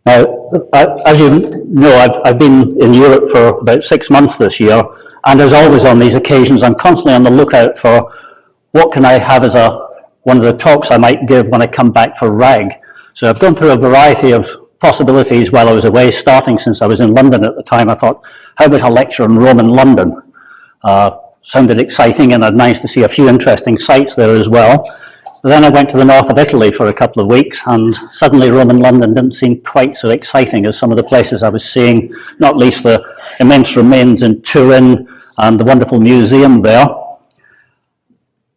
Now, as you know, I've been in Europe for about 6 months this year, and as always on these occasions, I'm constantly on the lookout for what can I have as one of the talks I might give when I come back for RAG. So I've gone through a variety of possibilities while I was away, starting since I was in London at the time. I thought, how about a lecture on Rome and London? Sounded exciting, and I'd managed to see a few interesting sites there as well. But then I went to the north of Italy for a couple of weeks, and suddenly Rome and London didn't seem quite so exciting as some of the places I was seeing, not least the immense remains in Turin and the wonderful museum there.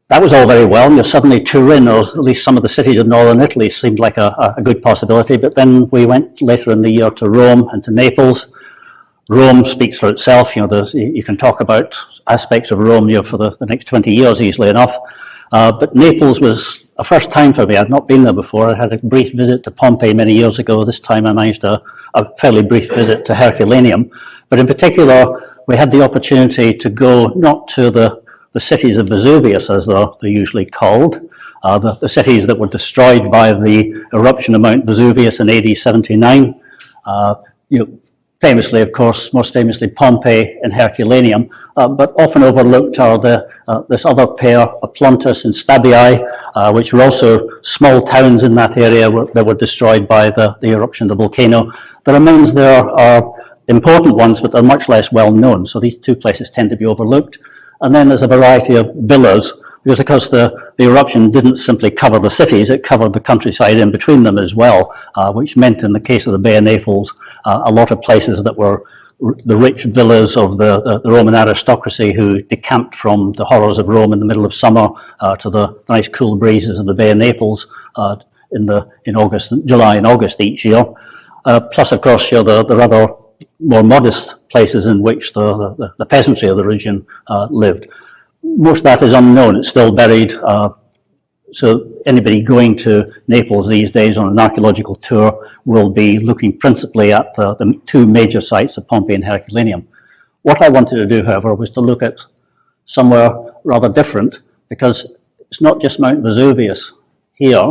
That was all very well, and suddenly Turin, or at least some of the cities of northern Italy, seemed like a good possibility. But then we went later in the year to Rome and to Naples. Rome speaks for itself. You can talk about aspects of Rome for the next 20 years easily enough. But Naples was a first time for me. I'd not been there before. I had a brief visit to Pompeii many years ago. This time I managed a fairly brief visit to Herculaneum. But in particular, we had the opportunity to go not to the cities of Vesuvius, as they're usually called, the cities that were destroyed by the eruption of Mount Vesuvius in AD 79. Famously, of course, most famously Pompeii and Herculaneum, but often overlooked are this other pair, Oplontis and Stabiae, which were also small towns in that area that were destroyed by the eruption of the volcano. The remains there are important ones, but they're much less well known, so these two places tend to be overlooked. And then there's a variety of villas, because of course the eruption didn't simply cover the cities, it covered the countryside in between them as well, which meant in the case of the Bay of Naples, a lot of places that were the rich villas of the Roman aristocracy who decamped from the horrors of Rome in the middle of summer to the nice cool breezes of the Bay of Naples in July and August each year. Plus, of course, the rather more modest places in which the peasantry of the region lived. Most of that is unknown. It's still buried. So anybody going to Naples these days on an archaeological tour will be looking principally at the two major sites of Pompeii and Herculaneum. What I wanted to do, however, was to look at somewhere rather different, because it's not just Mount Vesuvius here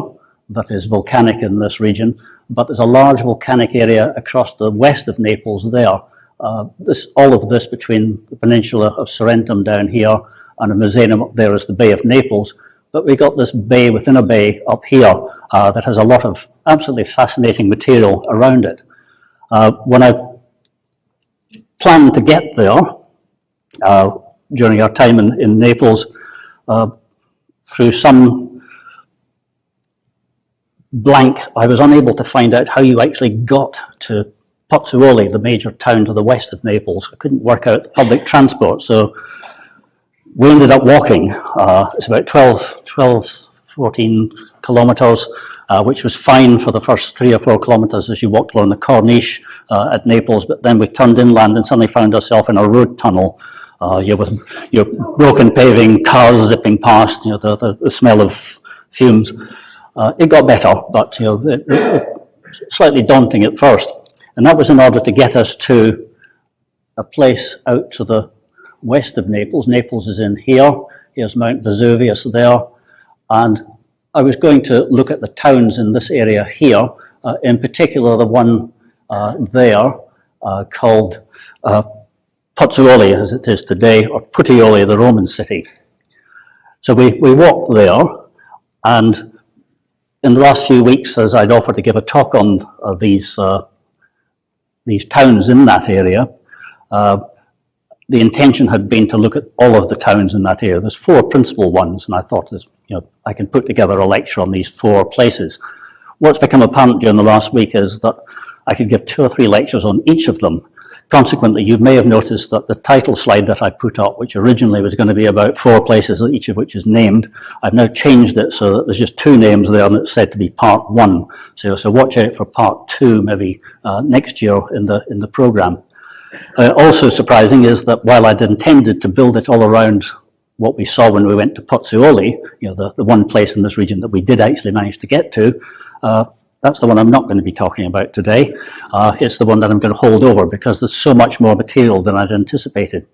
that is volcanic in this region, but there's a large volcanic area across the west of Naples there. All of this between the peninsula of Sorrentum down here and the Misenum up there is the Bay of Naples. But we got this bay within a bay up here that has a lot of absolutely fascinating material around it. When I planned to get there during our time in Naples, through some blank, I was unable to find out how you actually got to Puteoli, the major town to the west of Naples. I couldn't work out public transport, so we ended up walking. It's about 14 kilometers, which was fine for the first 3 or 4 kilometers as you walked along the Corniche at Naples, but then we turned inland and suddenly found ourselves in a road tunnel. With your broken paving, cars zipping past, the smell of fumes. It got better, but slightly daunting at first. And that was in order to get us to a place out to the west of Naples. Naples is in here. Here's Mount Vesuvius there. And I was going to look at the towns in this area here, in particular the one there called Puteoli, as it is today, or Puteoli, the Roman city. So we walked there, and in the last few weeks, as I'd offered to give a talk on these towns in that area, the intention had been to look at all of the towns in that area. There's 4 principal ones, and I thought, I can put together a lecture on these 4 places. What's become apparent during the last week is that I could give 2 or 3 lectures on each of them. Consequently, you may have noticed that the title slide that I put up, which originally was going to be about 4 places, each of which is named, I've now changed it so that there's just 2 names there, and it's said to be part 1. So watch out for part 2, maybe next year in the program. Also surprising is that while I'd intended to build it all around what we saw when we went to Puteoli, the one place in this region that we did actually manage to get to, that's the one I'm not going to be talking about today. It's the one that I'm going to hold over because there's so much more material than I'd anticipated.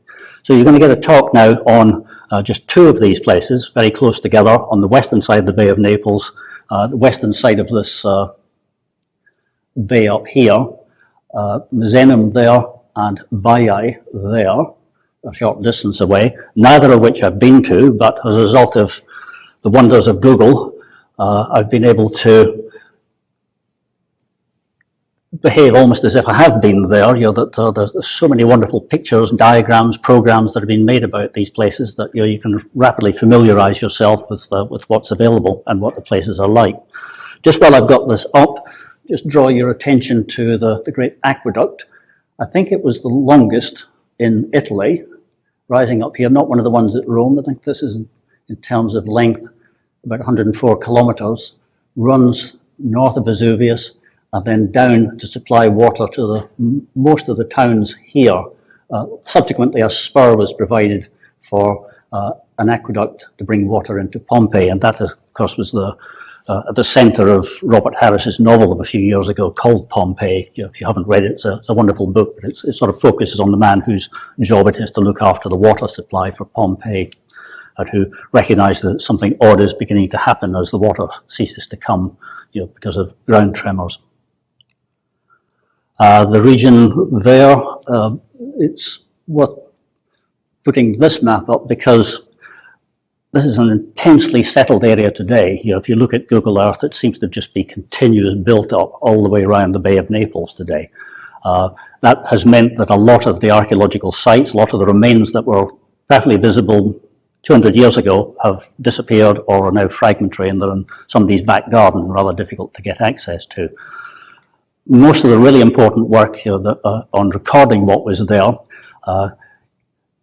So you're going to get a talk now on just 2 of these places, very close together, on the western side of the Bay of Naples, the western side of this bay up here, Misenum there, and Baiae there, a short distance away, neither of which I've been to, but as a result of the wonders of Google, I've been able to behave almost as if I have been there. That there's so many wonderful pictures, diagrams, programs that have been made about these places that you can rapidly familiarize yourself with what's available and what the places are like. Just while I've got this up, just draw your attention to the great aqueduct. I think it was the longest in Italy, rising up here, not one of the ones at Rome. I think this is, in terms of length, about 104 kilometers, runs north of Vesuvius, and then down to supply water to most of the towns here. Subsequently, a spur was provided for an aqueduct to bring water into Pompeii, and that, of course, was at the centre of Robert Harris's novel of a few years ago called Pompeii. If you haven't read it, it's a wonderful book, but it sort of focuses on the man whose job it is to look after the water supply for Pompeii, and who recognises that something odd is beginning to happen as the water ceases to come, because of ground tremors. The region there, it's worth putting this map up because this is an intensely settled area today. If you look at Google Earth, it seems to just be continuous built up all the way around the Bay of Naples today. That has meant that a lot of the archaeological sites, a lot of the remains that were perfectly visible 200 years ago have disappeared or are now fragmentary, and they're in somebody's back garden and rather difficult to get access to. Most of the really important work on recording what was there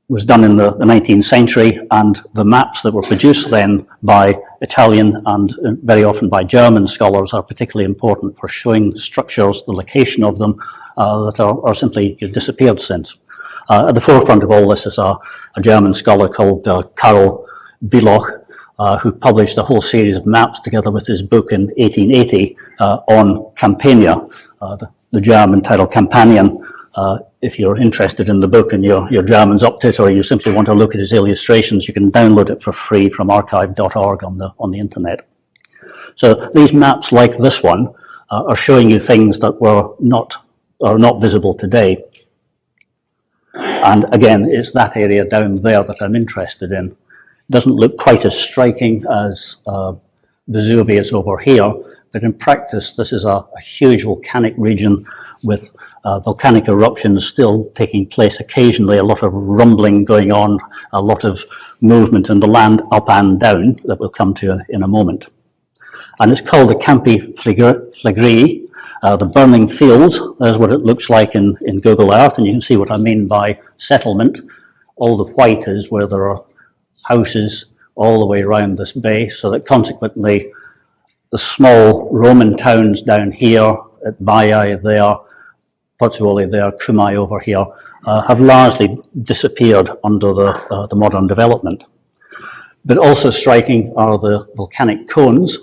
was done in the 19th century, and the maps that were produced then by Italian and very often by German scholars are particularly important for showing structures, the location of them, that are simply disappeared since. At the forefront of all this is a German scholar called Karl Biloch, who published a whole series of maps together with his book in 1880 on Campania, the German title Campanian. If you're interested in the book and your German's up to it, or you simply want to look at his illustrations, you can download it for free from archive.org on the internet. So these maps, like this one, are showing you things that are not visible today. And again, it's that area down there that I'm interested in. It doesn't look quite as striking as Vesuvius over here, but in practice, this is a huge volcanic region with volcanic eruptions still taking place occasionally, a lot of rumbling going on, a lot of movement in the land up and down that we'll come to in a moment. And it's called the Campi Phlegraei, the burning fields. There's what it looks like in Google Earth, and you can see what I mean by settlement. All the white is where there are houses all the way around this bay, so that consequently the small Roman towns down here at Baiae there, Puteoli there, Cumae over here, have largely disappeared under the modern development. But also striking are the volcanic cones,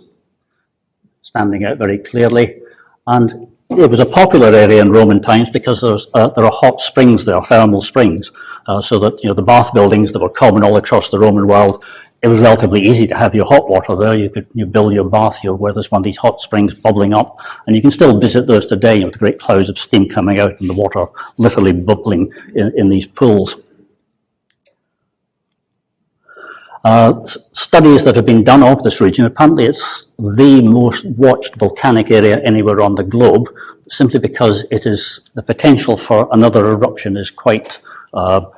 standing out very clearly. And it was a popular area in Roman times because there are hot springs there, thermal springs, so that the bath buildings that were common all across the Roman world, it was relatively easy to have your hot water there. You could build your bath where there's one of these hot springs bubbling up, and you can still visit those today with great clouds of steam coming out and the water literally bubbling in these pools. Studies that have been done of this region, apparently it's the most watched volcanic area anywhere on the globe, simply because the potential for another eruption is quite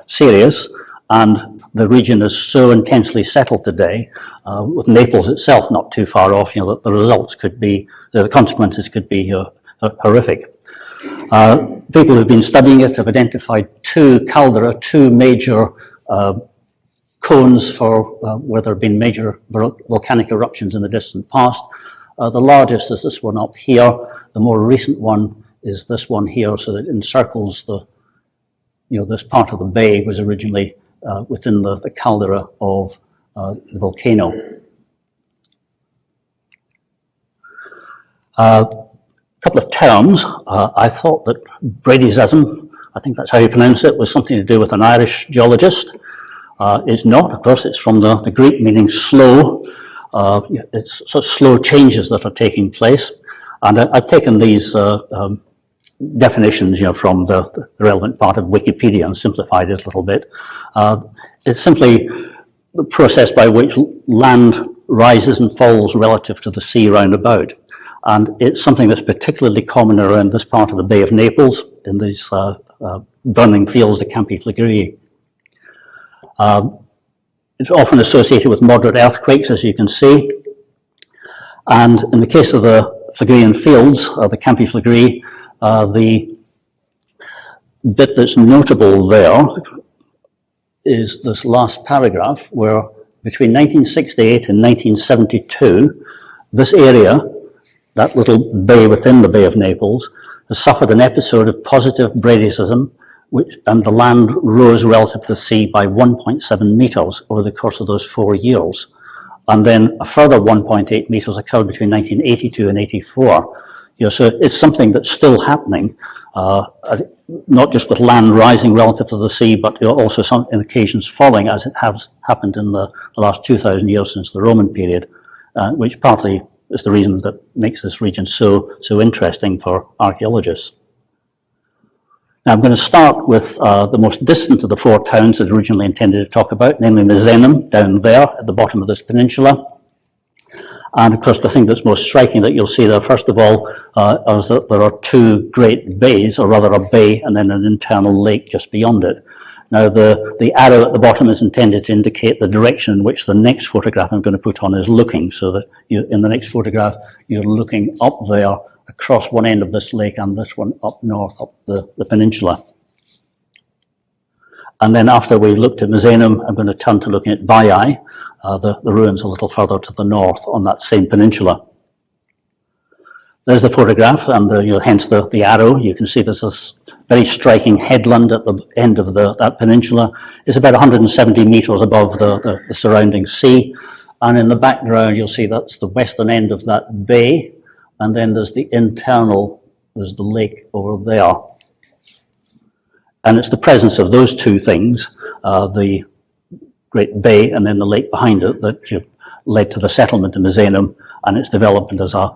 serious, and the region is so intensely settled today, with Naples itself not too far off, that the consequences could be horrific. People who've been studying it have identified two major cones for where there have been major volcanic eruptions in the distant past. The largest is this one up here. The more recent one is this one here, so that it encircles this part of the bay was originally within the caldera of the volcano. A couple of terms. I thought that Bradyism, I think that's how you pronounce it, was something to do with an Irish geologist. It's not, of course. It's from the Greek meaning slow. It's sort of slow changes that are taking place. And I've taken these definitions, from the relevant part of Wikipedia and simplified it a little bit. It's simply the process by which land rises and falls relative to the sea round about. And it's something that's particularly common around this part of the Bay of Naples, in these burning fields, the Campi Phlegraei. It's often associated with moderate earthquakes, as you can see. And in the case of the Phlegraean fields, the Campi Phlegraei, the bit that's notable there is this last paragraph, where between 1968 and 1972, this area, that little bay within the Bay of Naples, has suffered an episode of positive bradycism, and the land rose relative to the sea by 1.7 metres over the course of those 4 years. And then a further 1.8 metres occurred between 1982 and 84. So it's something that's still happening, not just with land rising relative to the sea, but also some in occasions falling, as it has happened in the last 2,000 years since the Roman period, which partly is the reason that makes this region so interesting for archaeologists. Now I'm going to start with the most distant of the 4 towns that originally intended to talk about, namely Misenum, down there at the bottom of this peninsula. And of course, the thing that's most striking that you'll see there, first of all, is that there are 2 great bays, or rather a bay and then an internal lake just beyond it. Now, the arrow at the bottom is intended to indicate the direction in which the next photograph I'm going to put on is looking, so that in the next photograph, you're looking up there across one end of this lake and this one up north, up the peninsula. And then after we looked at Misenum, I'm going to turn to looking at Baiae, the ruins a little further to the north on that same peninsula. There's the photograph, and hence the arrow. You can see there's this very striking headland at the end of that peninsula. It's about 170 metres above the surrounding sea, and in the background you'll see that's the western end of that bay, and then there's the there's the lake over there. And it's the presence of those 2 things, the Great Bay and then the lake behind it, that led to the settlement of Misenum and its development as a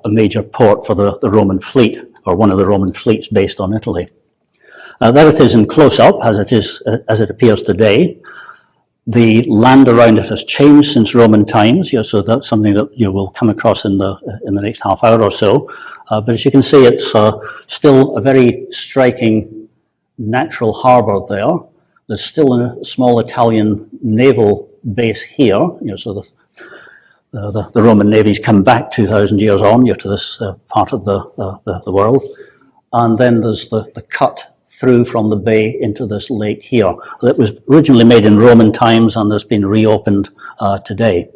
major port for the Roman fleet, or one of the Roman fleets based on Italy. There it is in close-up, as it appears today. The land around it has changed since Roman times, so that's something that you will come across in the next half hour or so. But as you can see, it's still a very striking natural harbour there. There's still a small Italian naval base here, so the Roman navies come back 2,000 years on to this part of the world. And then there's the cut through from the bay into this lake here. It was originally made in Roman times and has been reopened today.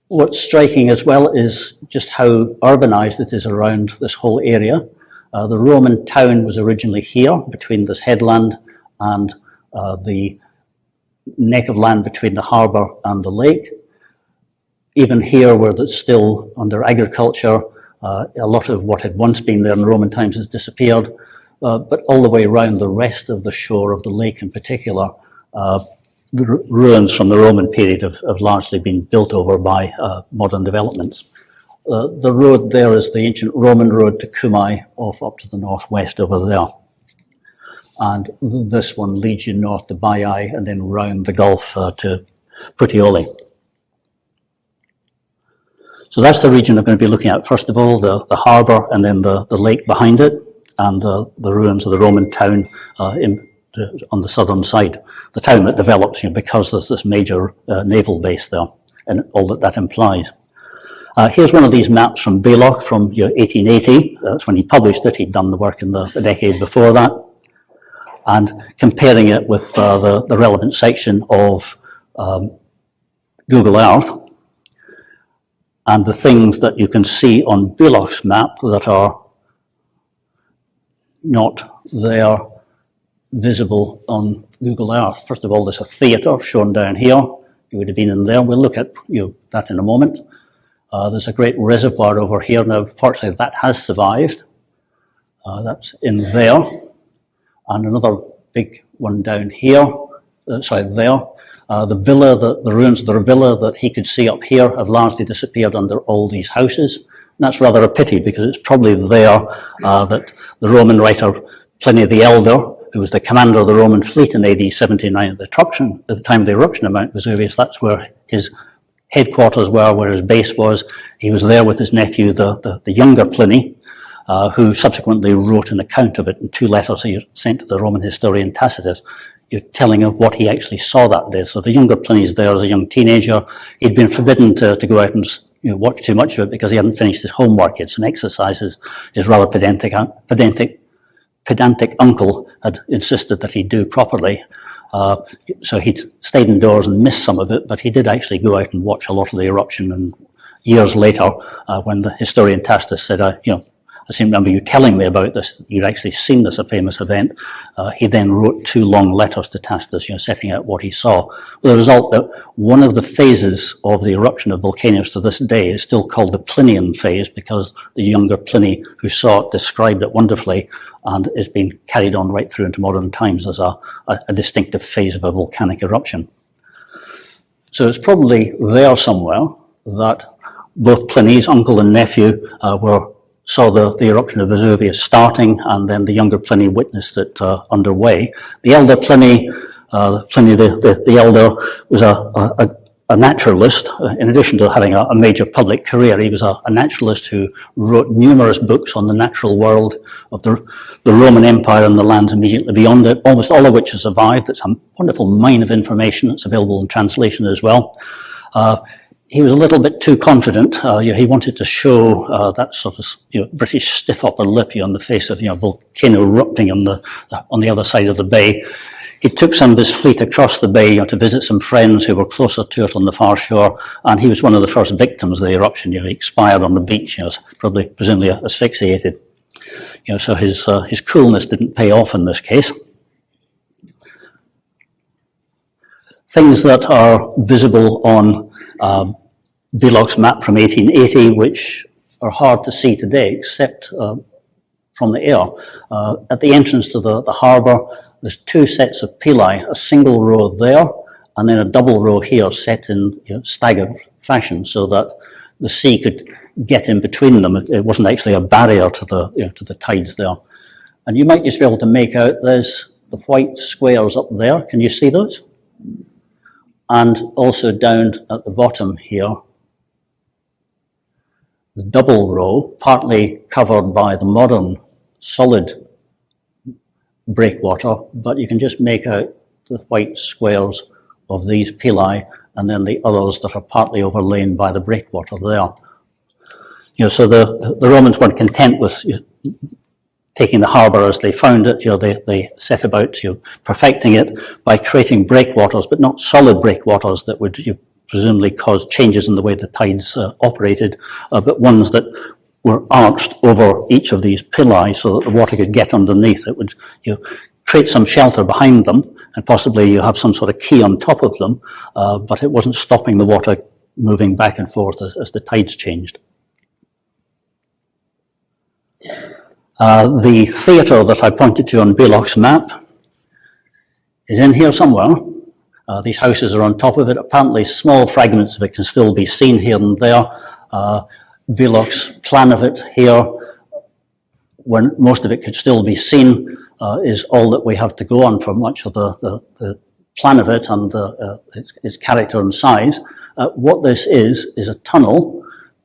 What's striking as well is just how urbanized it is around this whole area. The Roman town was originally here, between this headland and the neck of land between the harbour and the lake. Even here, where it's still under agriculture, a lot of what had once been there in Roman times has disappeared, but all the way around the rest of the shore of the lake in particular, the ruins from the Roman period have largely been built over by modern developments. The road there is the ancient Roman road to Cumae, off up to the northwest over there. And this one leads you north to Baiae and then round the Gulf to Puteoli. So that's the region I'm going to be looking at. First of all, the harbour and then the lake behind it, and the ruins of the Roman town on the southern side. The town that develops because there's this major naval base there and all that implies. Here's one of these maps from Baiae from 1880. That's when he published it. He'd done the work in the decade before that. And comparing it with the relevant section of Google Earth, and the things that you can see on Baiae's map that are not there visible on Google Earth. First of all, there's a theatre shown down here. You would have been in there. We'll look at that in a moment. There's a great reservoir over here. Now, fortunately, that has survived. That's in there. And another big one down here, there. The villa, the ruins of the villa that he could see up here have largely disappeared under all these houses. that's rather a pity, because it's probably there that the Roman writer Pliny the Elder, who was the commander of the Roman fleet in AD 79 at the time of the eruption of Mount Vesuvius, that's where his headquarters were, where his base was. He was there with his nephew, the younger Pliny, who subsequently wrote an account of it in 2 letters he sent to the Roman historian Tacitus, telling of what he actually saw that day. So the younger Pliny's there as a young teenager. He'd been forbidden to go out and watch too much of it because he hadn't finished his homework. He had some exercises. His rather pedantic uncle had insisted that he do properly. So he'd stayed indoors and missed some of it, but he did actually go out and watch a lot of the eruption. And years later, when the historian Tacitus said, I seem to remember you telling me about this, you'd actually seen this, a famous event. He then wrote 2 long letters to Tacitus, setting out what he saw. With the result that one of the phases of the eruption of Volcanics to this day is still called the Plinian phase, because the younger Pliny, who saw it, described it wonderfully, and it's been carried on right through into modern times as a distinctive phase of a volcanic eruption. So it's probably there somewhere that both Pliny's uncle and nephew saw the eruption of Vesuvius starting, and then the younger Pliny witnessed it underway. The elder Pliny, Pliny the Elder, was a naturalist. In addition to having a major public career, he was a naturalist who wrote numerous books on the natural world of the Roman Empire and the lands immediately beyond it, almost all of which have survived. It's a wonderful mine of information. It's available in translation as well. He was a little bit too confident. He wanted to show that sort of British stiff upper lip on the face of volcano erupting on the other side of the bay. He took some of his fleet across the bay to visit some friends who were closer to it on the far shore, and he was one of the first victims of the eruption. He expired on the beach, presumably asphyxiated. So his coolness didn't pay off in this case. Things that are visible on Belloch's map from 1880, which are hard to see today, except from the air. At the entrance to the harbour, there's 2 sets of pili, a single row there, and then a double row here set in staggered fashion, so that the sea could get in between them. It wasn't actually a barrier to the tides there. And you might just be able to make out there's the white squares up there. Can you see those? And also down at the bottom here, the double row, partly covered by the modern solid breakwater, but you can just make out the white squares of these pili, and then the others that are partly overlain by the breakwater there. So the Romans weren't content with taking the harbour as they found it. They set about perfecting it by creating breakwaters, but not solid breakwaters that would presumably cause changes in the way the tides operated, but ones that were arched over each of these pili so that the water could get underneath. It would create some shelter behind them, and possibly you have some sort of quay on top of them, but it wasn't stopping the water moving back and forth as the tides changed. The theatre that I pointed to on Belloch's map is in here somewhere. These houses are on top of it. Apparently small fragments of it can still be seen here and there. Belloch's plan of it here, when most of it could still be seen, is all that we have to go on for much of the plan of it and its character and size. What this is a tunnel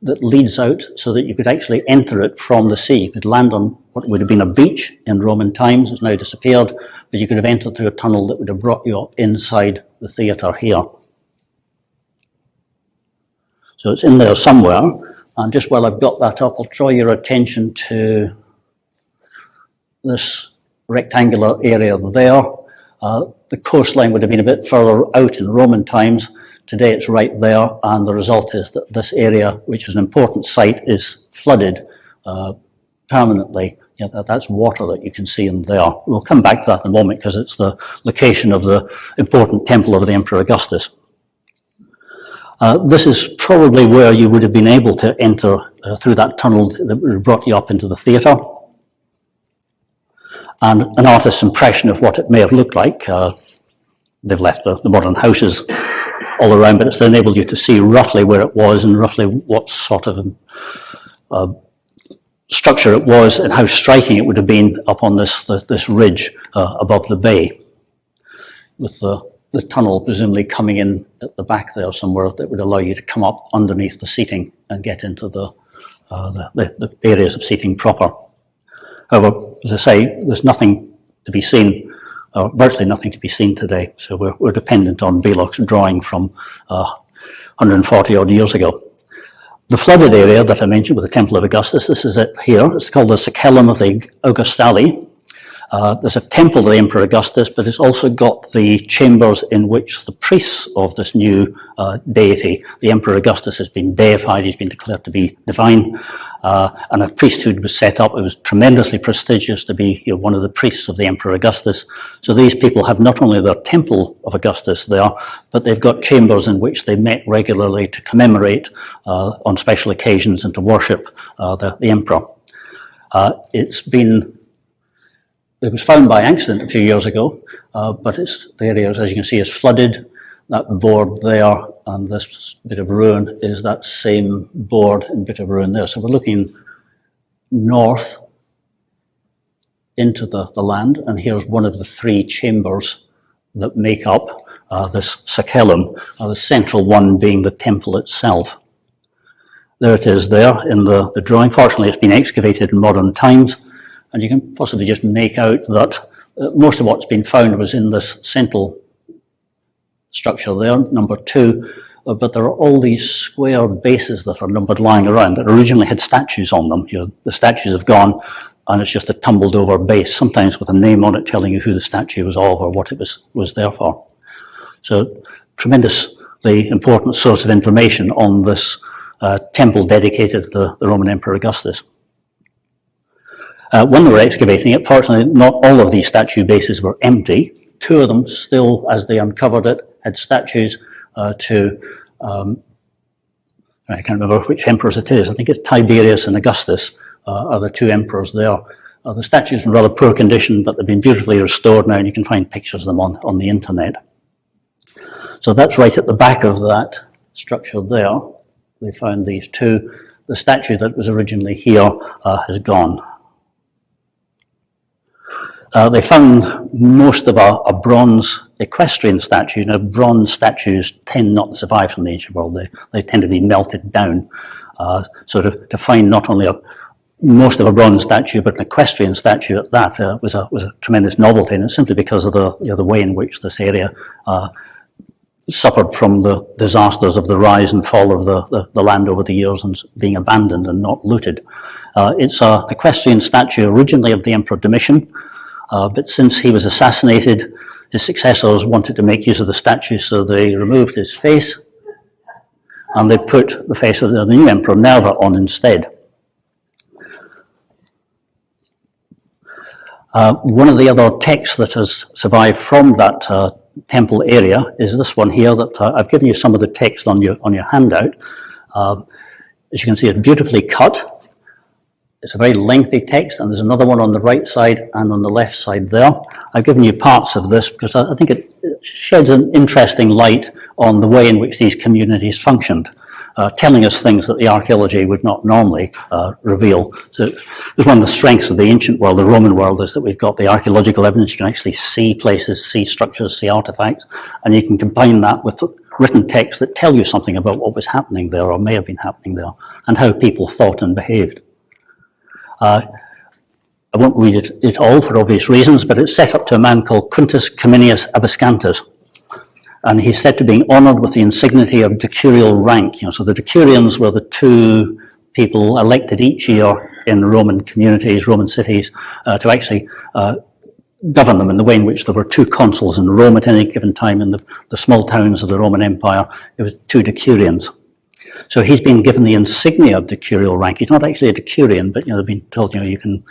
that leads out so that you could actually enter it from the sea. You could land on what would have been a beach in Roman times. It's now disappeared, but you could have entered through a tunnel that would have brought you up inside the theatre here. So it's in there somewhere, and just while I've got that up, I'll draw your attention to this rectangular area there. The coastline would have been a bit further out in Roman times. Today it's right there, and the result is that this area, which is an important site, is flooded permanently. That's water that you can see in there. We'll come back to that in a moment because it's the location of the important temple of the Emperor Augustus. This is probably where you would have been able to enter through that tunnel that brought you up into the theatre. And an artist's impression of what it may have looked like. They've left the modern houses all around, but it's enabled you to see roughly where it was and roughly what sort of structure it was and how striking it would have been up on this ridge above the bay, with the tunnel presumably coming in at the back there somewhere that would allow you to come up underneath the seating and get into the areas of seating proper. However, as I say, there's nothing to be seen, virtually nothing to be seen today, so we're dependent on Baloc's drawing from 140 odd years ago. The flooded area that I mentioned with the Temple of Augustus, this is it here. It's called the Sacellum of the Augustali. There's a temple to the Emperor Augustus, but it's also got the chambers in which the priests of this new deity, the Emperor Augustus, has been deified. He's been declared to be divine, and a priesthood was set up. It was tremendously prestigious to be one of the priests of the Emperor Augustus. So these people have not only their temple of Augustus there, but they've got chambers in which they met regularly to commemorate on special occasions and to worship the emperor. It was found by accident a few years ago, but the area, as you can see, is flooded. That board there and this bit of ruin is that same board and bit of ruin there. So we're looking north into the land, and here's one of the three chambers that make up this Sacellum, the central one being the temple itself. There it is there in the drawing. Fortunately, it's been excavated in modern times, and you can possibly just make out that most of what's been found was in this central structure there, number 2, but there are all these square bases that are numbered lying around that originally had statues on them. The statues have gone, and it's just a tumbled over base, sometimes with a name on it telling you who the statue was of or what it was there for. So tremendously important source of information on this temple dedicated to the Roman Emperor Augustus. When they were excavating it, fortunately not all of these statue bases were empty. 2 of them still, as they uncovered it, had statues to, I can't remember which emperors it is. I think it's Tiberius and Augustus are the 2 emperors there. The statues are in rather poor condition, but they've been beautifully restored now, and you can find pictures of them on the internet. So that's right at the back of that structure there. They found these 2. The statue that was originally here has gone. They found most of a bronze equestrian statue. Now, bronze statues tend not to survive from the ancient world. They tend to be melted down. So to find not only most of a bronze statue, but an equestrian statue at that was a tremendous novelty, and it's simply because of the way in which this area suffered from the disasters of the rise and fall of the land over the years and being abandoned and not looted. It's an equestrian statue originally of the Emperor Domitian. But since he was assassinated, his successors wanted to make use of the statue, so they removed his face and they put the face of the new emperor, Nerva, on instead. One of the other texts that has survived from that temple area is this one here that I've given you some of the text on your handout. As you can see, it's beautifully cut. It's a very lengthy text, and there's another one on the right side and on the left side there. I've given you parts of this because I think it sheds an interesting light on the way in which these communities functioned, telling us things that the archaeology would not normally reveal. So it's one of the strengths of the ancient world, the Roman world, is that we've got the archaeological evidence. You can actually see places, see structures, see artifacts, and you can combine that with written texts that tell you something about what was happening there or may have been happening there and how people thought and behaved. I won't read it all for obvious reasons, but it's set up to a man called Quintus Cominius Abascantus, and he's said to be honoured with the insignity of decurial rank. So the decurions were the 2 people elected each year in Roman communities, Roman cities, to actually govern them in the way in which there were 2 consuls in Rome at any given time. In the small towns of the Roman Empire, it was 2 decurions. So he's been given the insignia of decurial rank. He's not actually a decurion, but they've been told you can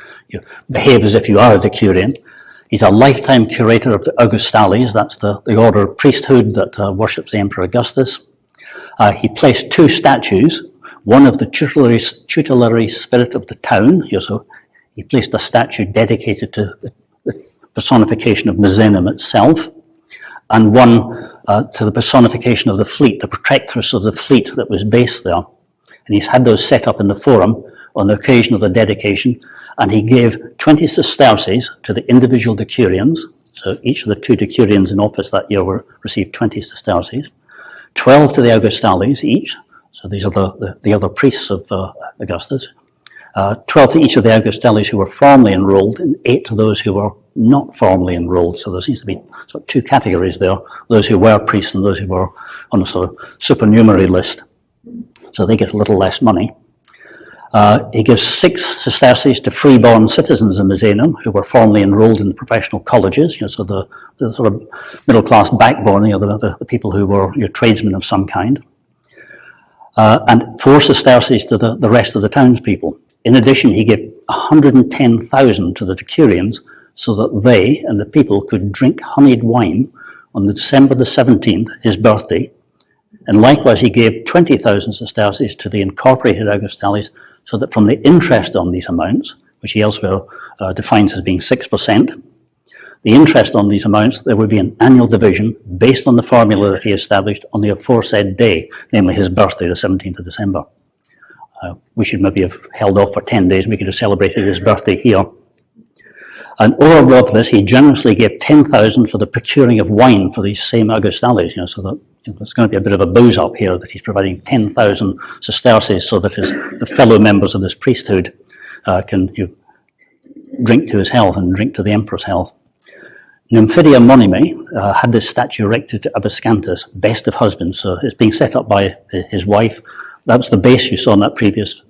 behave as if you are a decurion. He's a lifetime curator of the Augustales. That's the order of priesthood that worships the Emperor Augustus. He placed 2 statues, one of the tutelary spirit of the town. So he placed a statue dedicated to the personification of Misenum itself, and one to the personification of the fleet, the protectress of the fleet that was based there. And he's had those set up in the forum on the occasion of the dedication, and he gave 20 sesterces to the individual decurions. So each of the 2 decurions in office that year received 20 sesterces, 12 to the Augustales each, so these are the other priests of Augustus, 12 to each of the Augustales who were formally enrolled, and 8 to those who were not formally enrolled. So there seems to be sort of 2 categories there, those who were priests and those who were on a sort of supernumerary list. So they get a little less money. He gives 6 sesterces to freeborn citizens in Misenum who were formally enrolled in the professional colleges, so the sort of middle-class backbone, the people who were tradesmen of some kind. And 4 sesterces to the rest of the townspeople. In addition, he gave 110,000 to the decurions so that they and the people could drink honeyed wine on December the 17th, his birthday. And likewise, he gave 20,000 sesterces to the incorporated Augustales, so that from the interest on these amounts, which he elsewhere defines as being 6%, the interest on these amounts, there would be an annual division based on the formula that he established on the aforesaid day, namely his birthday, the 17th of December. We should maybe have held off for 10 days and we could have celebrated his birthday here. And over and above this, he generously gave 10,000 for the procuring of wine for these same Augustales, so that there's going to be a bit of a booze up here, that he's providing 10,000 sesterces so that the fellow members of this priesthood can drink to his health and drink to the emperor's health. Nymphidia Monime had this statue erected to Abascantus, best of husbands, so it's being set up by his wife. That was the base you saw in that previous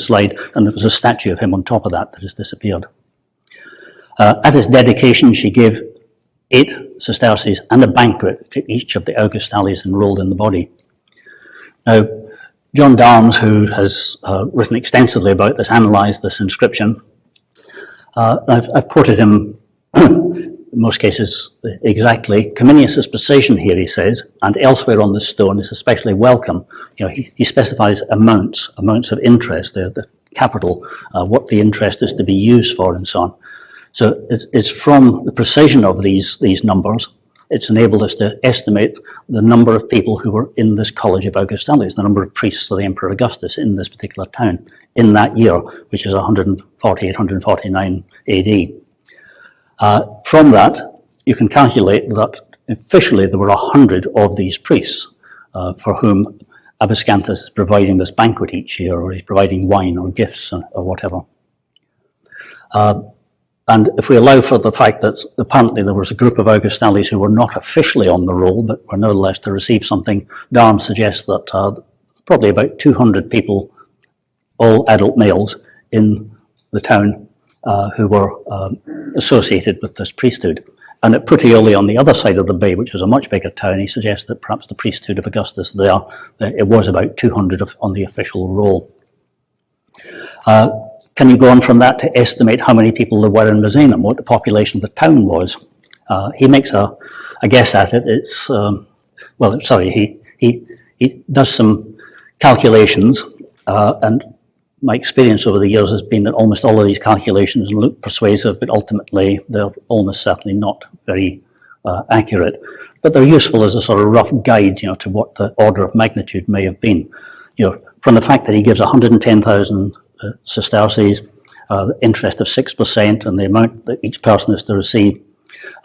slide, and there was a statue of him on top of that has disappeared. At his dedication, she gave 8 sesterces and a banquet to each of the Augustales enrolled in the body. Now, John Darnes, who has written extensively about this, analysed this inscription. I've quoted him in most cases exactly. Cominius' precision here, he says, and elsewhere on this stone is especially welcome. He specifies amounts of interest, the capital, what the interest is to be used for, and so on. So it's from the precision of these numbers, it's enabled us to estimate the number of people who were in this college of Augustales, the number of priests of the Emperor Augustus in this particular town in that year, which is 148, 149 AD. From that, you can calculate that officially there were 100 of these priests for whom Abascantus is providing this banquet each year, or he's providing wine or gifts or whatever. And if we allow for the fact that apparently there was a group of Augustales who were not officially on the roll, but were nevertheless to receive something, Darnes suggests that probably about 200 people, all adult males, in the town who were associated with this priesthood. And at Puteoli on the other side of the bay, which was a much bigger town, he suggests that perhaps the priesthood of Augustus there, it was about 200 on the official roll. Can you go on from that to estimate how many people there were in Misenum, what the population of the town was? He makes a guess at it. It's, he does some calculations, and my experience over the years has been that almost all of these calculations look persuasive, but ultimately they're almost certainly not very accurate. But they're useful as a sort of rough guide, to what the order of magnitude may have been. From the fact that he gives 110,000 sesterces, the interest of 6%, and the amount that each person is to receive,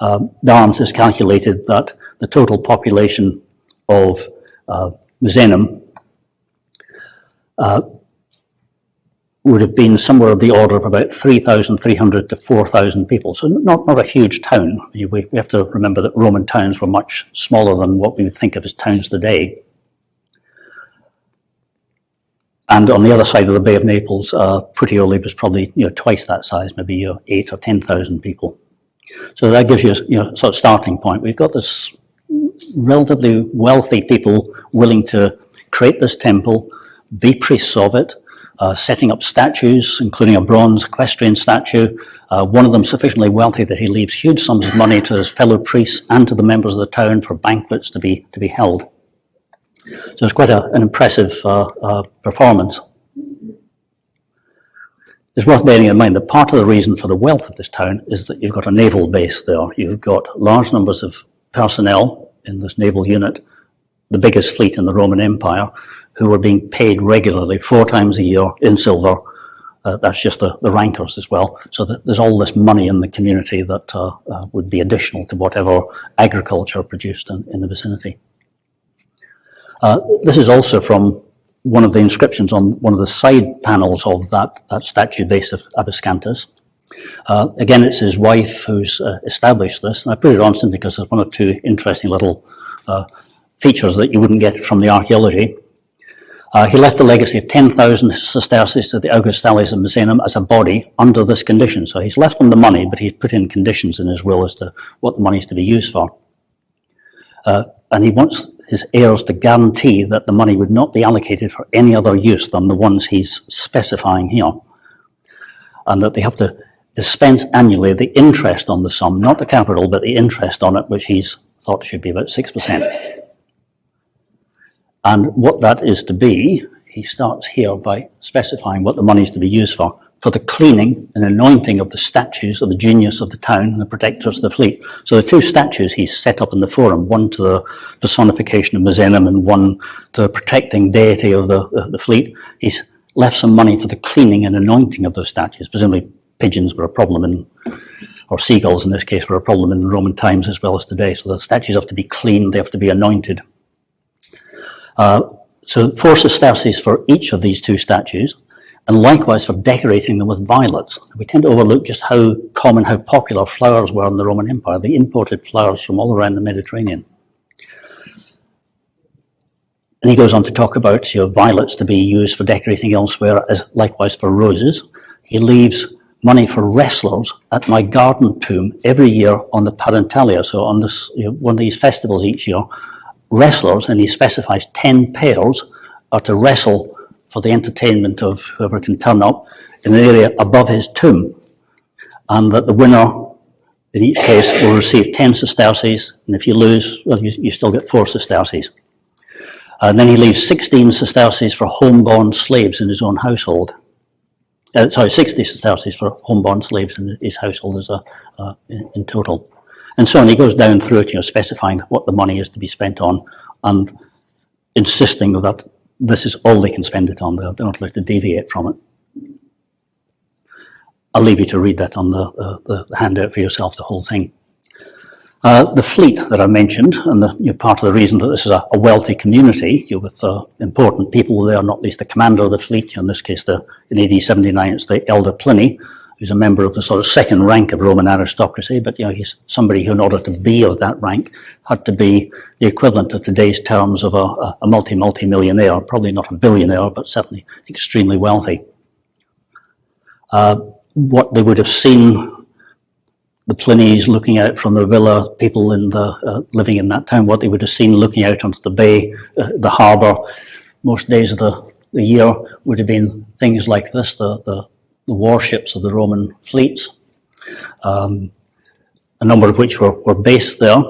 Darnes has calculated that the total population of Misenum would have been somewhere of the order of about 3,300 to 4,000 people. So not a huge town. We have to remember that Roman towns were much smaller than what we would think of as towns today. And on the other side of the Bay of Naples, Puteoli was probably twice that size, maybe 8,000 or 10,000 people. So that gives you a sort of starting point. We've got this relatively wealthy people willing to create this temple, be priests of it, setting up statues, including a bronze equestrian statue. One of them sufficiently wealthy that he leaves huge sums of money to his fellow priests and to the members of the town for banquets to be held. So it's quite an impressive performance. It's worth bearing in mind that part of the reason for the wealth of this town is that you've got a naval base there. You've got large numbers of personnel in this naval unit, the biggest fleet in the Roman Empire. who were being paid regularly 4 times a year in silver. That's just the rankers as well. So there's all this money in the community that would be additional to whatever agriculture produced in the vicinity. This is also from one of the inscriptions on one of the side panels of that statue base of Abascantus. Again, it's his wife who's established this, and I put it on simply because there's 1 or 2 interesting little features that you wouldn't get from the archaeology. He left a legacy of 10,000 sesterces to the Augustales of Misenum as a body under this condition. So he's left them the money, but he's put in conditions in his will as to what the money is to be used for. And he wants his heirs to guarantee that the money would not be allocated for any other use than the ones he's specifying here. And that they have to dispense annually the interest on the sum, not the capital, but the interest on it, which he's thought should be about 6%. And what that is to be, he starts here by specifying what the money is to be used for the cleaning and anointing of the statues of the genius of the town and the protectors of the fleet. So the 2 statues he's set up in the forum, one to the personification of Misenum and one to the protecting deity of the fleet, he's left some money for the cleaning and anointing of those statues. Presumably pigeons were a problem or seagulls in this case were a problem in Roman times as well as today. So the statues have to be cleaned, they have to be anointed. So 4 sesterces for each of these 2 statues, and likewise for decorating them with violets. We tend to overlook just how common, how popular flowers were in the Roman Empire. They imported flowers from all around the Mediterranean. And he goes on to talk about violets to be used for decorating elsewhere, as likewise for roses. He leaves money for wrestlers at my garden tomb every year on the Parentalia. So on this, one of these festivals each year, wrestlers, and he specifies 10 pairs, are to wrestle for the entertainment of whoever can turn up in an area above his tomb, and that the winner in each case will receive 10 sesterces, and if you lose, well, you still get 4 sesterces. And then he leaves 16 sesterces for homeborn slaves in his own household. 60 sesterces for homeborn slaves in his household in total. And so on, he goes down through it, specifying what the money is to be spent on and insisting that this is all they can spend it on. They're not allowed to deviate from it. I'll leave you to read that on the handout for yourself, the whole thing. The fleet that I mentioned, and part of the reason that this is a wealthy community, with important people there, not least the commander of the fleet, in this case in AD 79 it's the elder Pliny, who's a member of the sort of second rank of Roman aristocracy, but he's somebody who, in order to be of that rank, had to be the equivalent to today's terms of a multi-millionaire, probably not a billionaire, but certainly extremely wealthy. What they would have seen, the Plinys looking out from the villa, people living in that town, what they would have seen looking out onto the bay, the harbour, most days of the year would have been things like this, the warships of the Roman fleets, a number of which were based there.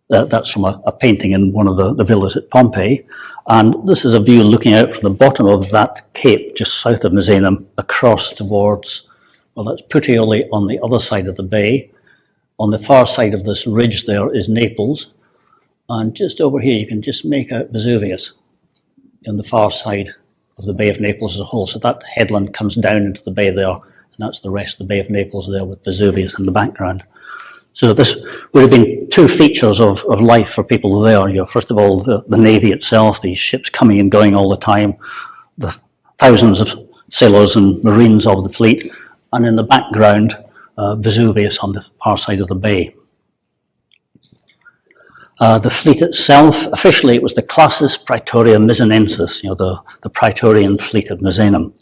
That's from a painting in one of the villas at Pompeii. And this is a view looking out from the bottom of that cape just south of Misenum across towards, well, that's Puteoli on the other side of the bay. On the far side of this ridge there is Naples. And just over here you can just make out Vesuvius on the far side of the Bay of Naples as a whole. So that headland comes down into the bay there, and that's the rest of the Bay of Naples there with Vesuvius in the background. So this would have been 2 features of life for people there. First of all, the navy itself, these ships coming and going all the time, the thousands of sailors and marines of the fleet, and in the background, Vesuvius on the far side of the bay. The fleet itself, officially it was the Classis Praetoria Misenensis, the Praetorian fleet of Misenum.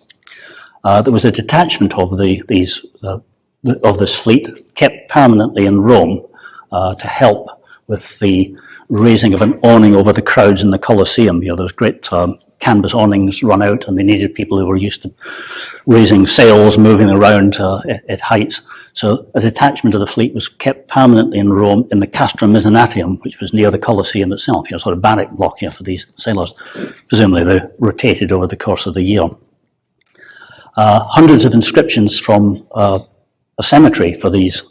There was a detachment of this fleet kept permanently in Rome to help with the raising of an awning over the crowds in the Colosseum. Those great canvas awnings run out, and they needed people who were used to raising sails, moving around at heights. So a detachment of the fleet was kept permanently in Rome in the Castrum Misenatium, which was near the Colosseum itself, sort of barrack block here for these sailors. Presumably they rotated over the course of the year. Hundreds of inscriptions from a cemetery for these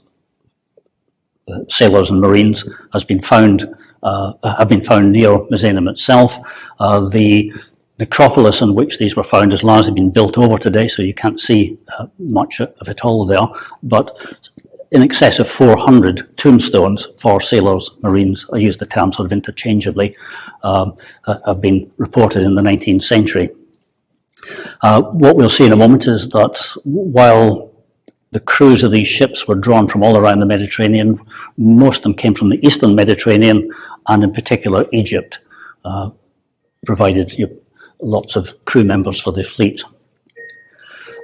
sailors and marines has been found have been found near Misenum itself. The necropolis in which these were found has largely been built over today, so you can't see much of it all there, but in excess of 400 tombstones for sailors, marines, I use the term sort of interchangeably, have been reported in the 19th century. What we'll see in a moment is that while the crews of these ships were drawn from all around the Mediterranean, most of them came from the eastern Mediterranean, and in particular Egypt provided lots of crew members for the fleet.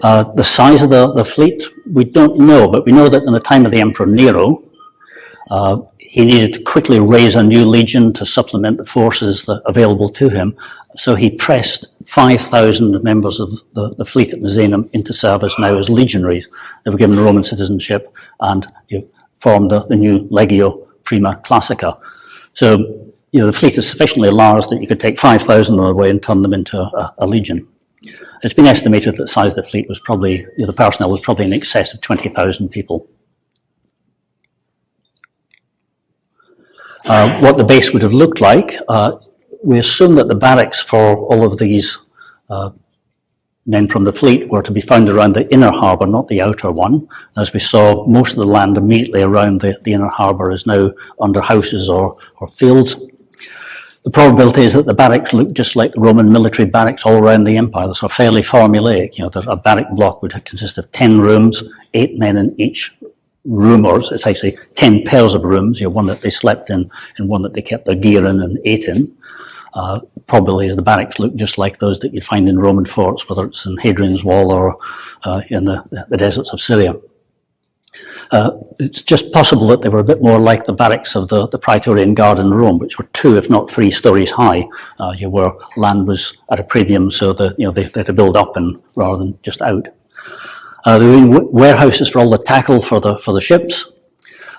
The size of the fleet, we don't know, but we know that in the time of the Emperor Nero, he needed to quickly raise a new legion to supplement the forces available to him. So he pressed 5,000 members of the fleet at Misenum into service now as legionaries. They were given Roman citizenship and formed the new Legio Prima Classica. So the fleet is sufficiently large that you could take 5,000 away and turn them into a legion. It's been estimated that the size of the fleet was probably, the personnel was probably in excess of 20,000 people. What the base would have looked like, we assume that the barracks for all of these men from the fleet were to be found around the inner harbour, not the outer one. As we saw, most of the land immediately around the inner harbour is now under houses or fields. The probability is that the barracks look just like the Roman military barracks all around the empire. They're sort of fairly formulaic. A barrack block would consist of 10 rooms, 8 men in each room, or it's actually 10 pairs of rooms, one that they slept in and one that they kept their gear in and ate in. Probably the barracks look just like those that you'd find in Roman forts, whether it's in Hadrian's Wall or in the deserts of Syria. It's just possible that they were a bit more like the barracks of the Praetorian Guard in Rome, which were 2, if not 3 stories high, where land was at a premium, so that they had to build up and rather than just out. There were warehouses for all the tackle for the ships.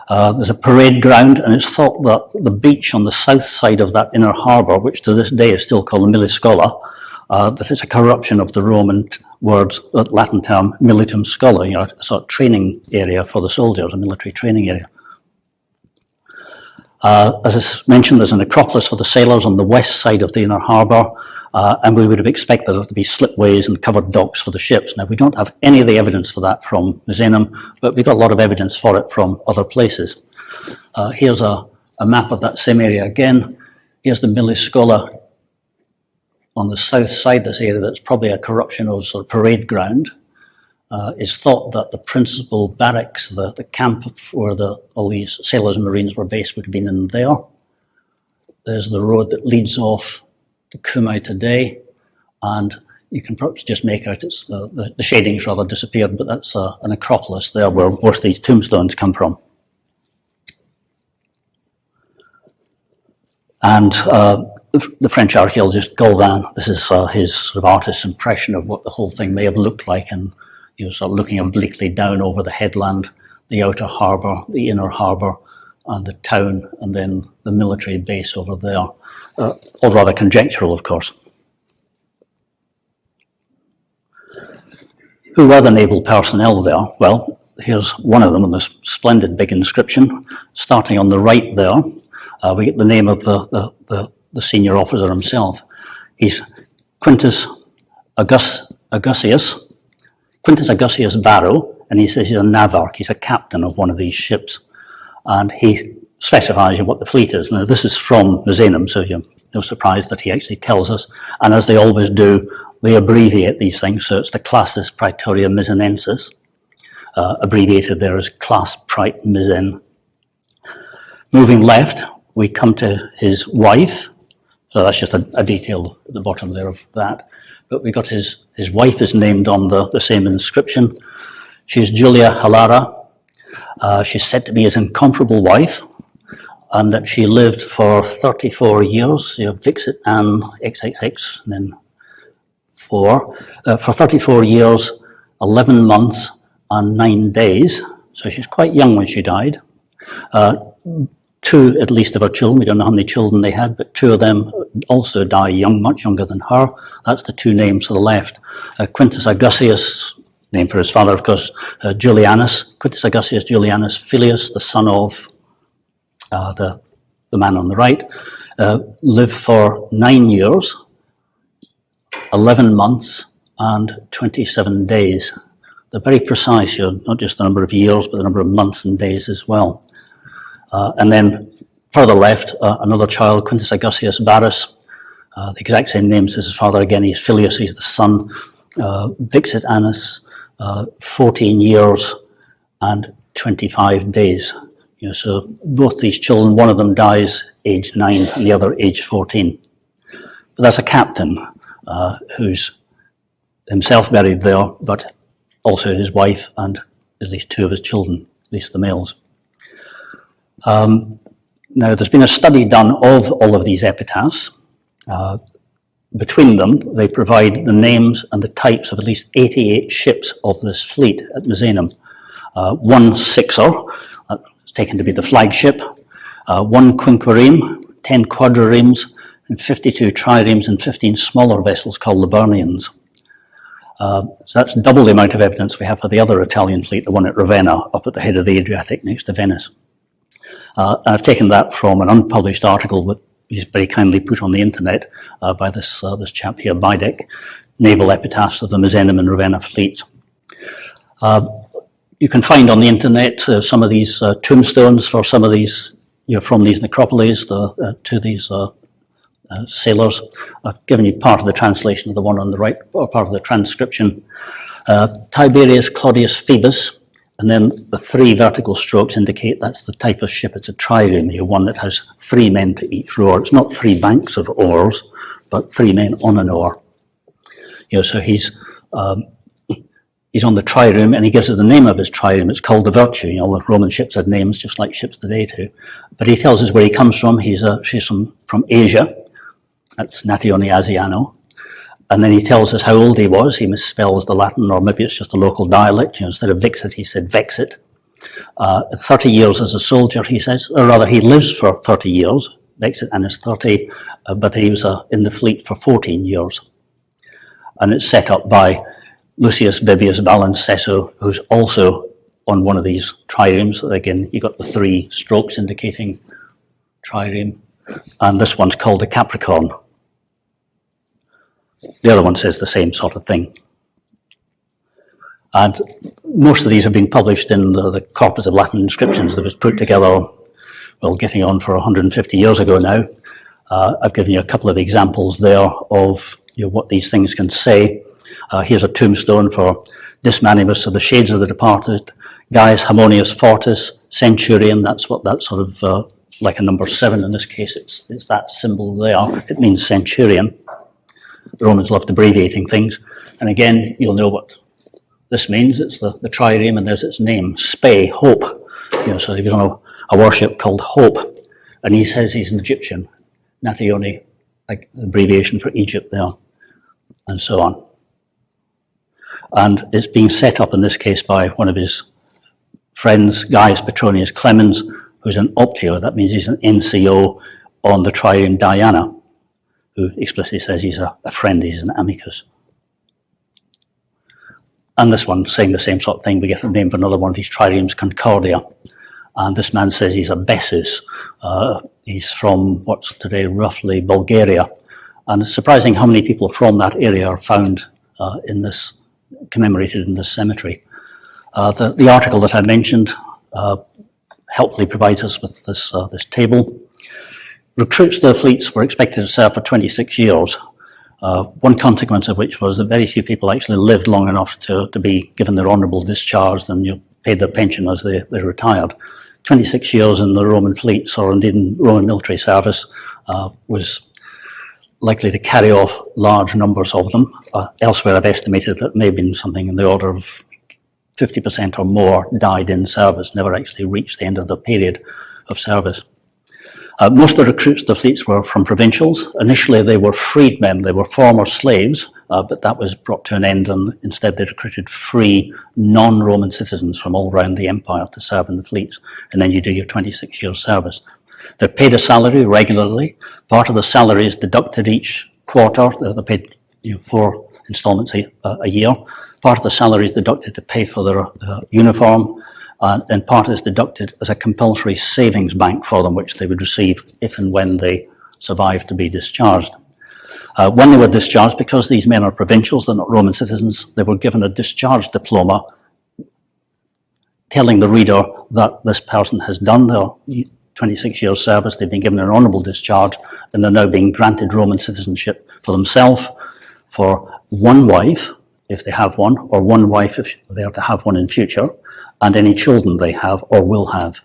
There's a parade ground, and it's thought that the beach on the south side of that inner harbour, which to this day is still called the Miliscola, that it's a corruption of the Roman words, Latin term, militum schola, a sort of training area for the soldiers, a military training area. As I mentioned, there's a necropolis for the sailors on the west side of the inner harbour, and we would have expected there to be slipways and covered docks for the ships. Now, we don't have any of the evidence for that from Misenum, but we've got a lot of evidence for it from other places. Here's a map of that same area again. Here's the Miliscola on the south side, this area that's probably a corruption of sort of parade ground. It's thought that the principal barracks, the camp where all these sailors and marines were based, would have been in there. There's the road that leads off to Cumae today, and you can perhaps just make out it's the shading's rather disappeared, but that's an acropolis there where most of these tombstones come from. And the French archaeologist Galvin, this is his sort of artist's impression of what the whole thing may have looked like, and sort of looking obliquely down over the headland, the outer harbour, the inner harbour, and the town, and then the military base over there. All rather conjectural, of course. Who were the naval personnel there? Well, here's one of them with this splendid big inscription. Starting on the right there, we get the name of the senior officer himself. He's Quintus Augustus Varro, and he says he's a navarch, he's a captain of one of these ships. And he specifies what the fleet is. Now, this is from Misenum, so you're no surprise that he actually tells us. And as they always do, they abbreviate these things, so it's the Classis Praetoria Misenensis, abbreviated there as Class Praet Misen. Moving left, we come to his wife. So that's just a detail at the bottom there of that. But we got his wife is named on the same inscription. She's Julia Halara. She's said to be his incomparable wife, and that she lived for 34 years. Vixit and XXX, and then 4. For 34 years, 11 months, and 9 days. So she's quite young when she died. 2 at least of her children, we don't know how many children they had, but 2 of them also die young, much younger than her. That's the 2 names to the left. Quintus Augustus, named for his father, of course, Julianus, Quintus Augustus Julianus Filius, the son of the the man on the right, lived for 9 years, 11 months, and 27 days. They're very precise here, not just the number of years, but the number of months and days as well. And then further left, another child, Quintus Augustus Varus, the exact same names as his father again. He's Filius, he's the son. Vixit Annus, 14 years and 25 days. So both these children, one of them dies age 9 and the other age 14. But that's a captain who's himself buried there, but also his wife and at least 2 of his children, at least the males. Now, there's been a study done of all of these epitaphs. Between them, they provide the names and the types of at least 88 ships of this fleet at Misenum. 1 sixer, it's taken to be the flagship, 1 quinquereme, 10 quadriremes, and 52 triremes and 15 smaller vessels called Liburnians. So that's double the amount of evidence we have for the other Italian fleet, the one at Ravenna, up at the head of the Adriatic next to Venice. And I've taken that from an unpublished article that is very kindly put on the internet by this chap here, Baiae, Naval Epitaphs of the Misenum and Ravenna fleets. You can find on the internet some of these tombstones for some of these, from these necropolis to these sailors. I've given you part of the translation of the one on the right, or part of the transcription. Tiberius Claudius Phoebus, and then the 3 vertical strokes indicate that's the type of ship. It's a trireme, one that has 3 men to each rower. It's not 3 banks of oars, but 3 men on an oar. So he's on the trireme, and he gives it the name of his trireme. It's called the Virtue. The Roman ships had names just like ships today too. But he tells us where he comes from. She's from Asia. That's Natione Asiano. And then he tells us how old he was. He misspells the Latin, or maybe it's just a local dialect. Instead of Vixit, he said Vexit. 30 years as a soldier, he says, or rather, he lives for 30 years. Vexit and is 30, but he was in the fleet for 14 years. And it's set up by Lucius Vibius Valens Sesso, who's also on one of these triremes. Again, you got the 3 strokes indicating trireme. And this one's called the Capricorn. The other one says the same sort of thing. And most of these have been published in the corpus of Latin inscriptions that was put together, well, getting on for 150 years ago now. I've given you a couple of examples there of what these things can say. Here's a tombstone for Dismanimus, of the shades of the departed, Gaius Harmonius Fortis, Centurion. That's what that sort of, like a number 7 in this case, it's that symbol there. It means centurion. The Romans loved abbreviating things. And again, you'll know what this means. It's the trireme, and there's its name, Spe, Hope. So he was on a warship called Hope, and he says he's an Egyptian. Natione, like abbreviation for Egypt there, and so on. And it's being set up in this case by one of his friends, Gaius Petronius Clemens, who's an optio. That means he's an NCO on the trireme Diana, who explicitly says he's a friend, he's an amicus. And this one saying the same sort of thing. We get a name for another one of these triremes, Concordia. And this man says he's a Bessus. He's from what's today roughly Bulgaria. And it's surprising how many people from that area are found commemorated in this cemetery. The article that I mentioned helpfully provides us with this table. Recruits to the fleets were expected to serve for 26 years, one consequence of which was that very few people actually lived long enough to be given their honourable discharge and paid their pension as they retired. 26 years in the Roman fleets, or indeed in Roman military service, was likely to carry off large numbers of them. Elsewhere I've estimated that may have been something in the order of 50% or more died in service, never actually reached the end of the period of service. Most of the recruits to the fleets were from provincials. Initially they were freedmen, they were former slaves, but that was brought to an end, and instead they recruited free non-Roman citizens from all around the empire to serve in the fleets, and then you do your 26 years service. They're paid a salary regularly. Part of the salary is deducted each quarter. They're paid 4 installments a year. Part of the salary is deducted to pay for their uniform, and in part is deducted as a compulsory savings bank for them, which they would receive if and when they survived to be discharged. When they were discharged, because these men are provincials, they're not Roman citizens, they were given a discharge diploma telling the reader that this person has done their 26 years service, they've been given an honourable discharge, and they're now being granted Roman citizenship for themselves, for one wife, if they have one, or one wife if they are to have one in future, and any children they have or will have.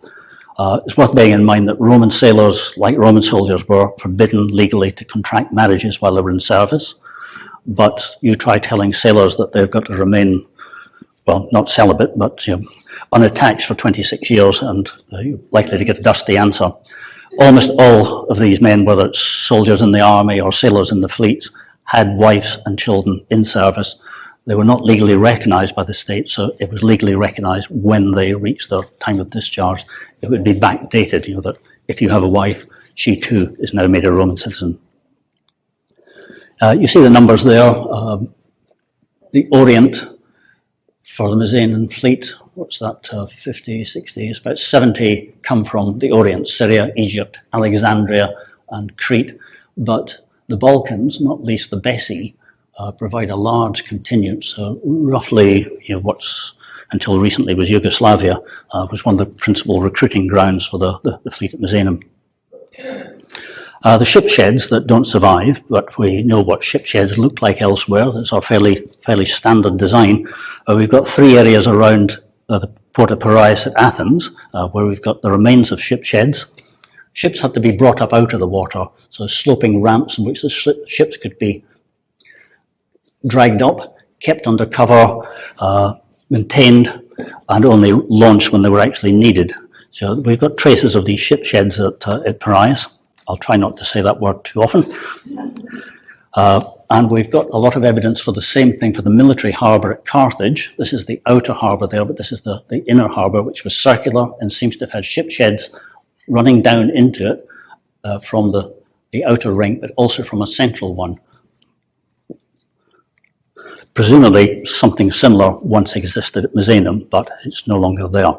It's worth bearing in mind that Roman sailors, like Roman soldiers, were forbidden legally to contract marriages while they were in service, but you try telling sailors that they've got to remain, well, not celibate, but unattached for 26 years, and you're likely to get a dusty answer. Almost all of these men, whether it's soldiers in the army or sailors in the fleet, had wives and children in service. They were not legally recognised by the state, so it was legally recognised when they reached their time of discharge. It would be backdated, that if you have a wife, she too is now made a Roman citizen. You see the numbers there. The Orient for the Misenum fleet, what's that, 50, 60, it's about 70 come from the Orient, Syria, Egypt, Alexandria and Crete, but the Balkans, not least the Baiae, provide a large contingent. So roughly, what's until recently was Yugoslavia, was one of the principal recruiting grounds for the fleet at Misenum. The ship sheds that don't survive, but we know what ship sheds look like elsewhere. That's our fairly standard design. We've got three areas around the port of Piraeus at Athens, where we've got the remains of ship sheds. Ships had to be brought up out of the water, so sloping ramps in which the ships could be dragged up, kept under cover, maintained, and only launched when they were actually needed. So we've got traces of these ship sheds at Piraeus. I'll try not to say that word too often. And we've got a lot of evidence for the same thing for the military harbour at Carthage. This is the outer harbour there, but this is the inner harbour, which was circular and seems to have had ship sheds running down into it from the outer ring, but also from a central one. Presumably something similar once existed at Misenum, but it's no longer there.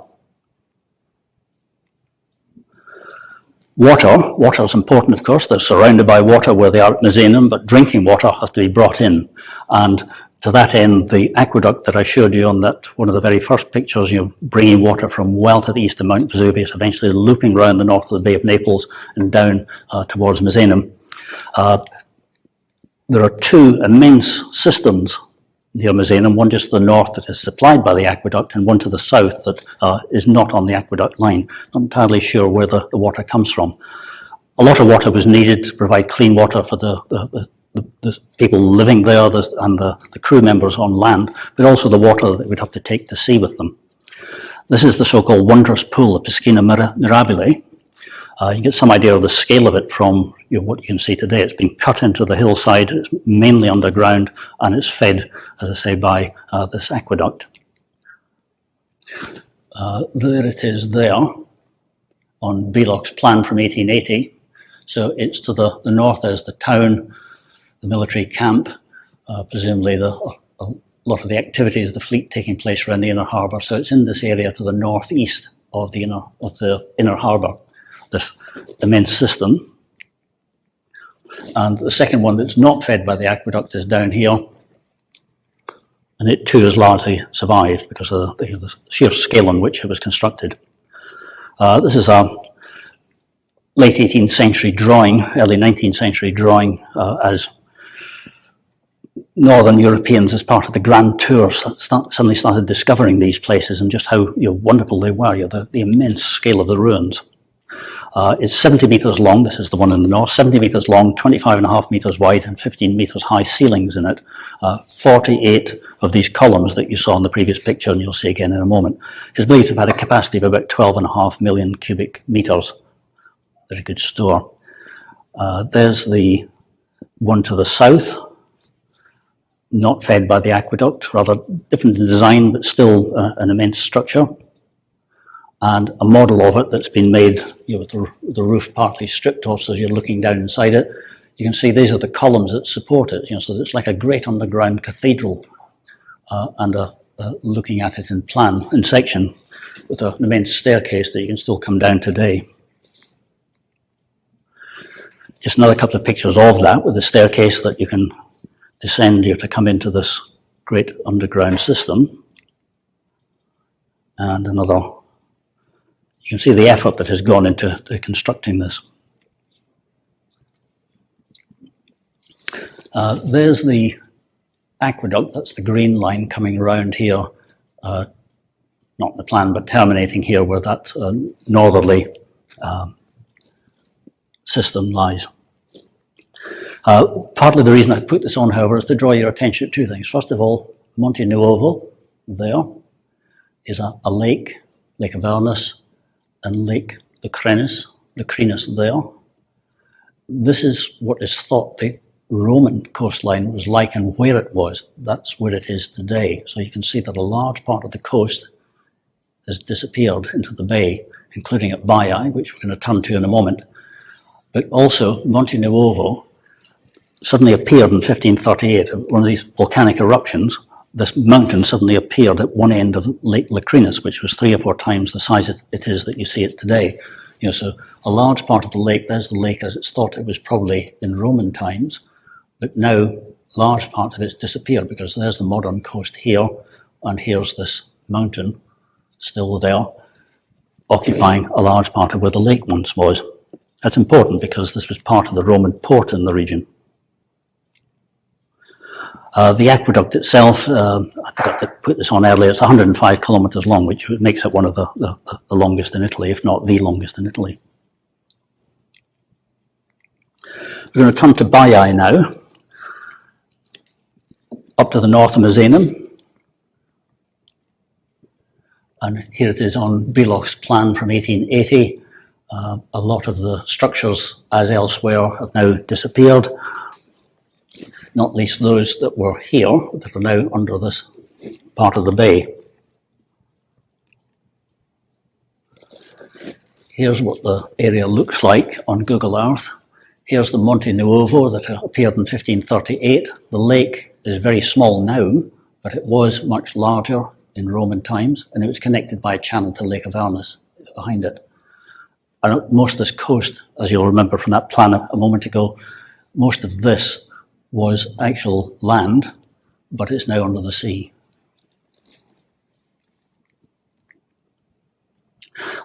Water is important, of course. They're surrounded by water where they are at Misenum, but drinking water has to be brought in. And to that end, the aqueduct that I showed you on that one of the very first pictures, bringing water from well to the east of Mount Vesuvius, eventually looping around the north of the Bay of Naples and down towards Misenum. There are two immense cisterns near Misenum, one just to the north that is supplied by the aqueduct, and one to the south that is not on the aqueduct line. Not entirely sure where the water comes from. A lot of water was needed to provide clean water for the people living there and the crew members on land, but also the water that they would have to take to sea with them. This is the so-called wondrous pool of Piscina Mirabile. You get some idea of the scale of it from what you can see today. It's been cut into the hillside, it's mainly underground, and it's fed, as I say, by this aqueduct. There it is there on Belloch's plan from 1880. So it's to the north, there's the town, the military camp, presumably a lot of the activities of the fleet taking place around the inner harbour. So it's in this area to the northeast of the inner harbour, this immense cistern. And the second one that's not fed by the aqueduct is down here, and it too has largely survived because of the sheer scale on which it was constructed. This is a late 18th century drawing, early 19th century drawing, as Northern Europeans, as part of the Grand Tour, suddenly started discovering these places and just how wonderful they were, the immense scale of the ruins. It's 70 metres long, this is the one in the north, 70 metres long, 25.5 metres wide and 15 metres high ceilings in it. 48 of these columns that you saw in the previous picture, and you'll see again in a moment, is believed to have had a capacity of about 12.5 million cubic metres. Very good store. There's the one to the south, not fed by the aqueduct, rather different in design, but still an immense structure. And a model of it that's been made with the roof partly stripped off, so as you're looking down inside it, you can see these are the columns that support it. So it's like a great underground cathedral, and looking at it in section. with an immense staircase that you can still come down today. Just another couple of pictures of that with the staircase that you can descend here to come into this great underground system. And another, you can see the effort that has gone into constructing this. There's the aqueduct, that's the green line coming around here, not the plan, but terminating here where that northerly cistern lies. Partly the reason I put this on, however, is to draw your attention to two things. First of all, Monte Nuovo there is a lake, Lake Avernus, and Lake Lucrinus there. This is what is thought the Roman coastline was like and where it was. That's where it is today. So you can see that a large part of the coast has disappeared into the bay, including at Baiae, which we're going to turn to in a moment. But also Monte Nuovo suddenly appeared in 1538. One of these volcanic eruptions, this mountain suddenly appeared at one end of Lake Lucrinus, which was 3 or 4 times the size it is that you see it today. You know, so a large part of the lake, there's the lake as it's thought it was probably in Roman times, but now large part of it's disappeared because there's the modern coast here, and here's this mountain still there, occupying a large part of where the lake once was. That's important because this was part of the Roman port in the region. The aqueduct itself, I forgot to put this on earlier, it's 105 kilometres long, which makes it one of the longest in Italy, if not the longest in Italy. We're going to turn to Baiae now, up to the north of Misenum. And here it is on Brillough's plan from 1880. A lot of the structures, as elsewhere, have now disappeared, not least those that were here, that are now under this part of the bay. Here's what the area looks like on Google Earth. Here's the Monte Nuovo that appeared in 1538. The lake is very small now, but it was much larger in Roman times, and it was connected by a channel to Lake Avernus behind it. And most of this coast, as you'll remember from that plan a moment ago, most of this was actual land, but it's now under the sea.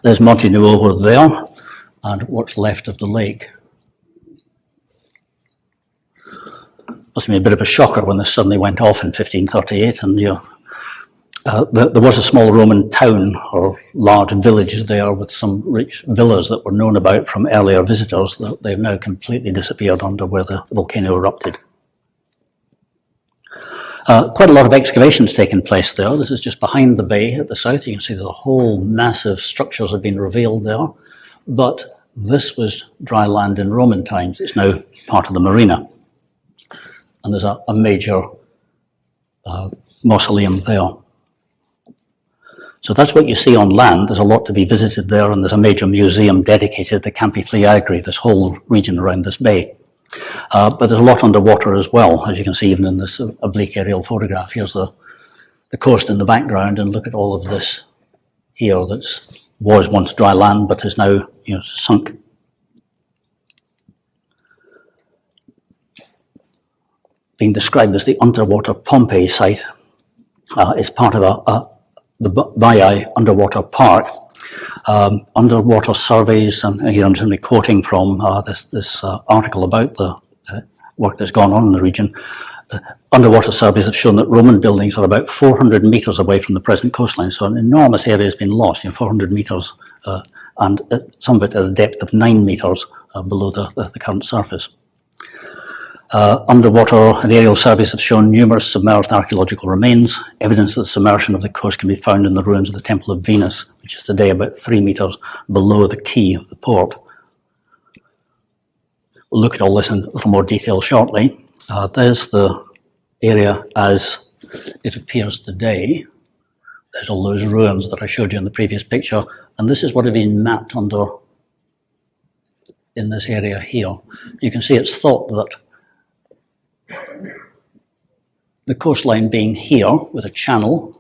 There's Monte Nuovo there, and what's left of the lake. Must have been a bit of a shocker when this suddenly went off in 1538, and there was a small Roman town or large village there with some rich villas that were known about from earlier visitors. They've now completely disappeared under where the volcano erupted. Quite a lot of excavations taken place there. This is just behind the bay at the south. You can see the whole massive structures have been revealed there. But this was dry land in Roman times. It's now part of the marina. And there's a major mausoleum there. So that's what you see on land. There's a lot to be visited there, and there's a major museum dedicated to Campi Phlegraei, this whole region around this bay. But there's a lot underwater as well, as you can see even in this oblique aerial photograph. Here's the coast in the background, and look at all of this here that was once dry land but is now, sunk. Being described as the underwater Pompeii site is part of the Baia Underwater Park. Underwater surveys, and here I'm simply quoting from this article about the work that's gone on in the region. Underwater surveys have shown that Roman buildings are about 400 metres away from the present coastline, so an enormous area has been lost, 400 metres, and some of it at a depth of 9 metres below the current surface. Underwater and aerial surveys have shown numerous submerged archaeological remains. Evidence of the submersion of the coast can be found in the ruins of the Temple of Venus, which is today about 3 metres below the quay of the port. We'll look at all this in a little more detail shortly. There's the area as it appears today. There's all those ruins that I showed you in the previous picture, and this is what had been mapped under in this area here. You can see it's thought that the coastline being here with a channel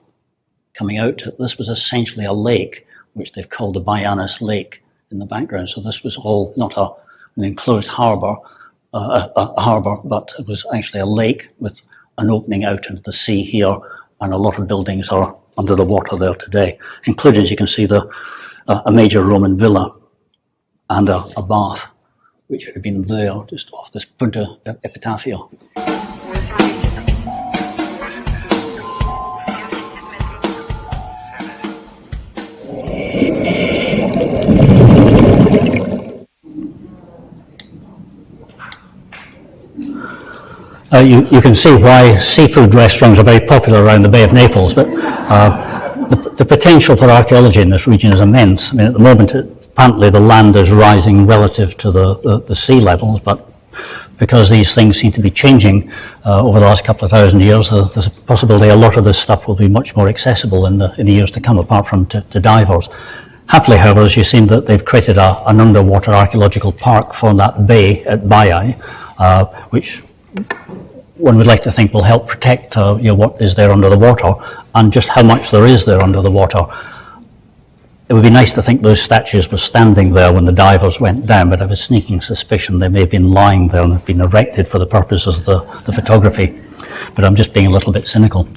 coming out. This was essentially a lake, which they've called the Baiae Lake in the background. So this was all not an enclosed harbour, but it was actually a lake with an opening out into the sea here, and a lot of buildings are under the water there today, including, as you can see, a major Roman villa and a bath, which had been there just off this Punta Epitaphs. You can see why seafood restaurants are very popular around the Bay of Naples, but the potential for archaeology in this region is immense. I mean, at the moment, apparently the land is rising relative to the sea levels, but because these things seem to be changing over the last couple of thousand years, there's a possibility a lot of this stuff will be much more accessible in the years to come, apart from to divers. Happily, however, as you've seen, that they've created an underwater archaeological park for that bay at Baiae, which one would like to think will help protect what is there under the water and just how much there is there under the water. It would be nice to think those statues were standing there when the divers went down, but I have a sneaking suspicion they may have been lying there and have been erected for the purposes of the photography. But I'm just being a little bit cynical.